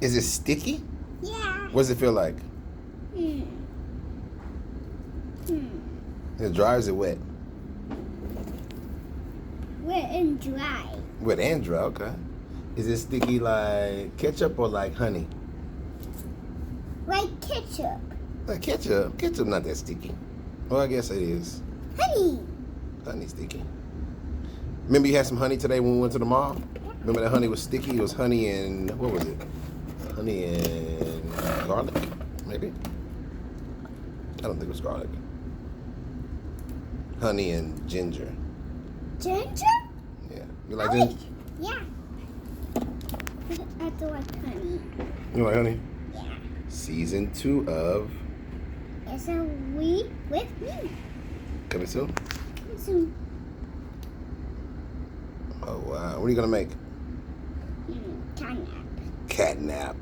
Is it sticky? Yeah. What does it feel like? Is it dry or is it wet? Wet and dry. Wet and dry, okay. Is it sticky like ketchup or like honey? Like ketchup. Like ketchup. Ketchup not that sticky. Well, I guess it is. Honey. Honey sticky. Remember you had some honey today when we went to the mall? Remember that honey was sticky? It was honey and, what was it? Honey and garlic, maybe? I don't think it was garlic. Honey and ginger. Ginger? Yeah. You like ginger? Yeah. I do like honey. You like honey? Yeah. Season 2 of It's a we with me. coming soon. Soon. Oh wow. What are you gonna make? Catnap. Catnap.